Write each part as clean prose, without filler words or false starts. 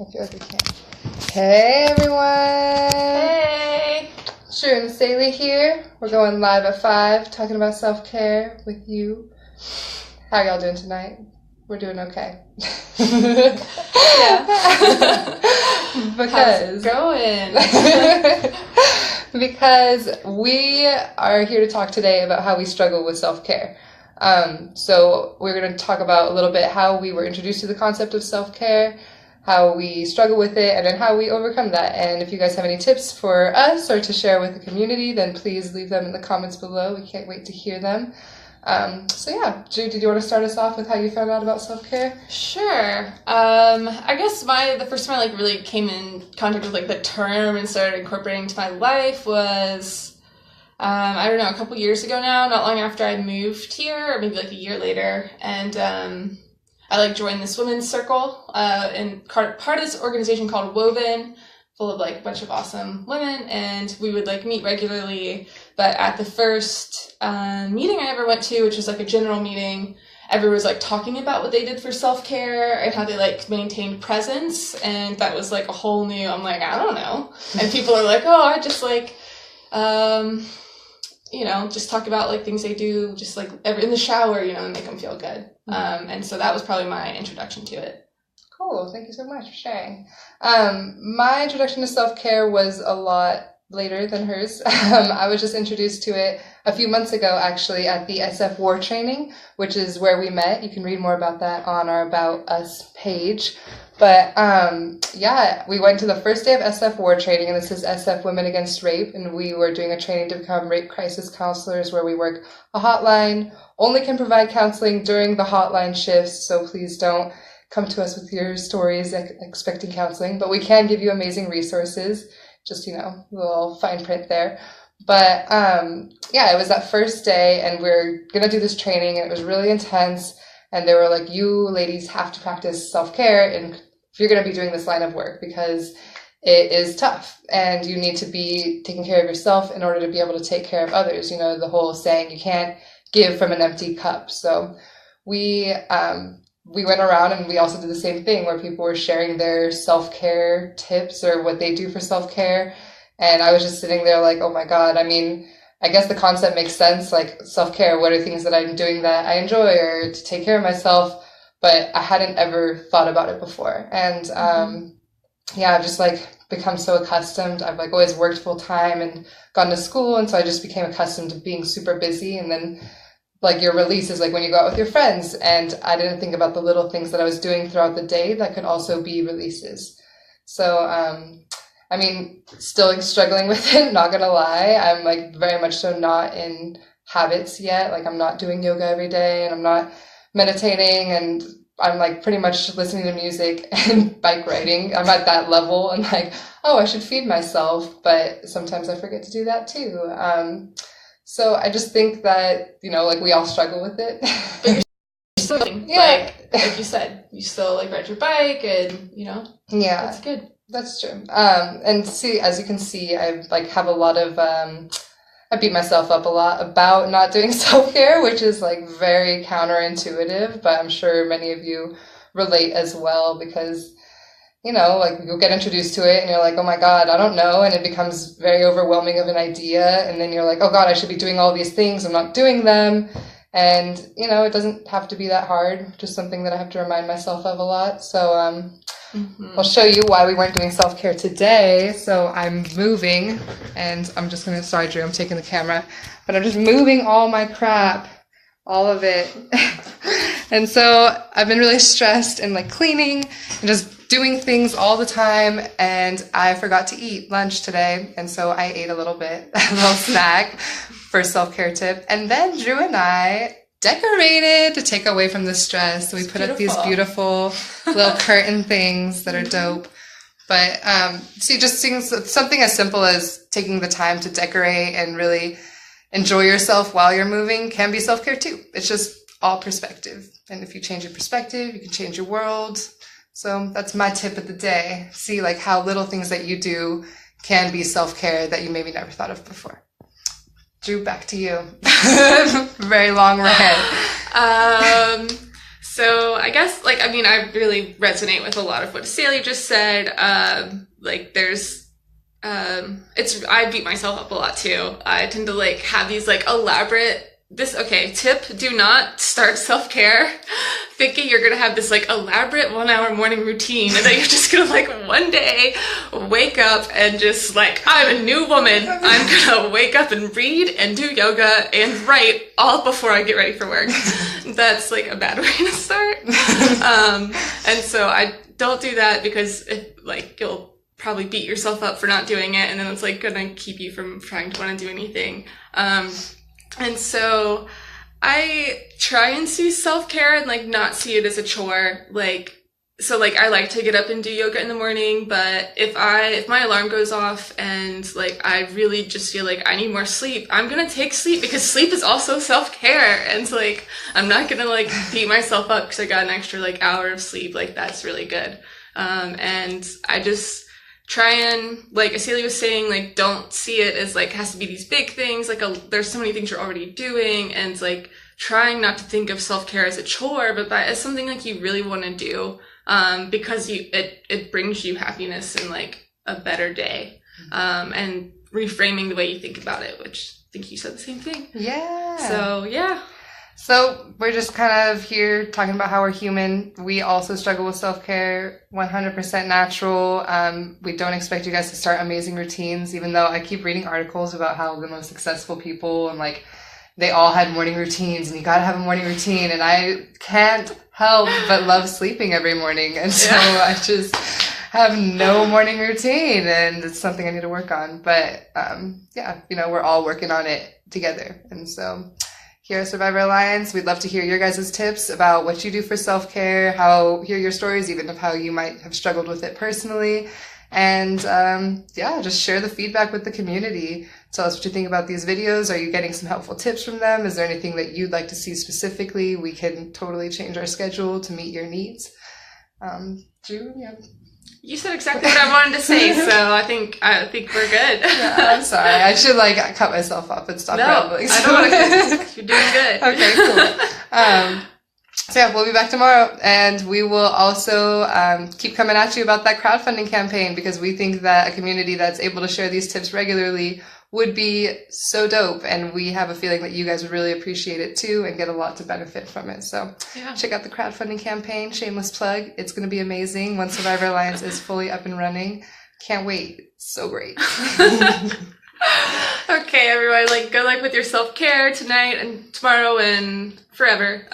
I feel like we can't. Hey, everyone. Hey. Drew and Saley here. We're going live at 5, talking about self-care with you. How y'all doing tonight? We're doing okay. Yeah. Because how's it going? because we are here to talk today about how we struggle with self-care. So we're going to talk about a little bit how we were introduced to the concept of self-care, how we struggle with it, and then how we overcome that. And if you guys have any tips for us or to share with the community, then please leave them in the comments below. We can't wait to hear them. So yeah, Drew, did you want to start us off with how you found out about self-care? Sure. I guess the first time I really came in contact with the term and started incorporating into my life was I don't know, a couple years ago now, not long after I moved here, or maybe a year later, and I joined this women's circle and part of this organization called Woven, full of a bunch of awesome women, and we would meet regularly. But at the first meeting I ever went to, which was a general meeting, everyone was talking about what they did for self-care and how they maintained presence, and that was a whole new, I'm I don't know. And people are oh, I just just talk about things they do just in the shower, and make them feel good. And so that was probably my introduction to it. Cool. Thank you so much for sharing. My introduction to self-care was a lot later than hers. I was just introduced to it a few months ago, actually, at the SF War training, which is where we met. You can read more about that on our About Us page. But yeah, we went to the first day of SF War training, and this is SF Women Against Rape, and we were doing a training to become rape crisis counselors, where we work a hotline, only can provide counseling during the hotline shifts, so please don't come to us with your stories expecting counseling, but we can give you amazing resources, just, a little fine print there. But yeah, it was that first day, and we're going to do this training, and it was really intense, and they were you ladies have to practice self-care and if you're going to be doing this line of work, because it is tough, and you need to be taking care of yourself in order to be able to take care of others. The whole saying, you can't give from an empty cup. So we went around and we also did the same thing where people were sharing their self-care tips or what they do for self-care. And I was just sitting there oh my God, I guess the concept makes sense, self-care, what are things that I'm doing that I enjoy or to take care of myself, but I hadn't ever thought about it before. And yeah, I've just become so accustomed. I've always worked full time and gone to school, and so I just became accustomed to being super busy. And then your release is when you go out with your friends, and I didn't think about the little things that I was doing throughout the day that could also be releases. So still struggling with it, not gonna lie. I'm very much so not in habits yet. I'm not doing yoga every day, and I'm not meditating, and I'm pretty much listening to music and bike riding. I'm at that level, and oh, I should feed myself, but sometimes I forget to do that too. So I just think that, we all struggle with it. But you're still, yeah. like you said, you still ride your bike, and yeah, that's good. That's true. And see, as you can see, I have a lot of I beat myself up a lot about not doing self-care, which is very counterintuitive, but I'm sure many of you relate as well, because you'll get introduced to it and you're oh my God, I don't know, and it becomes very overwhelming of an idea, and then you're oh God, I should be doing all these things, I'm not doing them. And it doesn't have to be that hard, just something that I have to remind myself of a lot. So I'll show you why we weren't doing self-care today. So I'm moving, and I'm just gonna, sorry Drew, I'm taking the camera, but I'm just moving all my crap, all of it. And so I've been really stressed and cleaning and just doing things all the time, and I forgot to eat lunch today, and so I ate a little bit, a little snack for self-care tip. And then Drew and I decorated to take away from the stress. So we put up these beautiful little curtain things that are dope. But see, just something as simple as taking the time to decorate and really enjoy yourself while you're moving can be self-care too. It's just all perspective. And if you change your perspective, you can change your world. So that's my tip of the day. See how little things that you do can be self-care that you maybe never thought of before. Drew, back to you. Very long rant. So I guess, like, I mean, I really resonate with a lot of what Sally just said. Like, there's, I beat myself up a lot too. I tend to, like, have these, like, elaborate, tip, do not start self-care thinking you're gonna have this, like, elaborate 1-hour morning routine and that you're just gonna, like, one day wake up and just, like, I'm a new woman. I'm gonna wake up and read and do yoga and write all before I get ready for work. That's, like, a bad way to start. And so I don't do that because, you'll probably beat yourself up for not doing it, and then it's, like, gonna keep you from trying to want to do anything. And so I try and see self-care and, like, not see it as a chore. I like to get up and do yoga in the morning, but if my alarm goes off and, like, I really just feel like I need more sleep, I'm gonna take sleep because sleep is also self-care. And, like, I'm not gonna, like, beat myself up because I got an extra, like, hour of sleep. Like, that's really good. And I just try and, like Celia was saying, like, don't see it as, like, has to be these big things. Like, there's so many things you're already doing, and, like, trying not to think of self-care as a chore, but as something, like, you really want to do, because it brings you happiness and, like, a better day, and reframing the way you think about it, which I think you said the same thing. Yeah. So, yeah. So we're just kind of here talking about how we're human. We also struggle with self-care, 100% natural. We don't expect you guys to start amazing routines, even though I keep reading articles about how the most successful people and, like, they all had morning routines, and you gotta have a morning routine. And I can't help but love sleeping every morning. And so I just have no morning routine, and it's something I need to work on. But, we're all working on it together. And so here at Survivor Alliance, we'd love to hear your guys' tips about what you do for self-care, hear your stories even of how you might have struggled with it personally. And just share the feedback with the community. Tell us what you think about these videos. Are you getting some helpful tips from them? Is there anything that you'd like to see specifically? We can totally change our schedule to meet your needs. Drew, yeah. You said exactly what I wanted to say, so I think we're good. Yeah, I'm sorry. I should, like, cut myself off and stop rambling. I don't want to. You're doing good. Okay, cool. We'll be back tomorrow, and we will also keep coming at you about that crowdfunding campaign, because we think that a community that's able to share these tips regularly would be so dope, and we have a feeling that you guys would really appreciate it too and get a lot to benefit from it. So check out the crowdfunding campaign, shameless plug. It's going to be amazing once Survivor Alliance is fully up and running. Can't wait. So great. Okay, everyone, like, good luck with your self-care tonight and tomorrow and forever.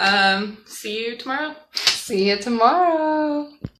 See you tomorrow. See you tomorrow.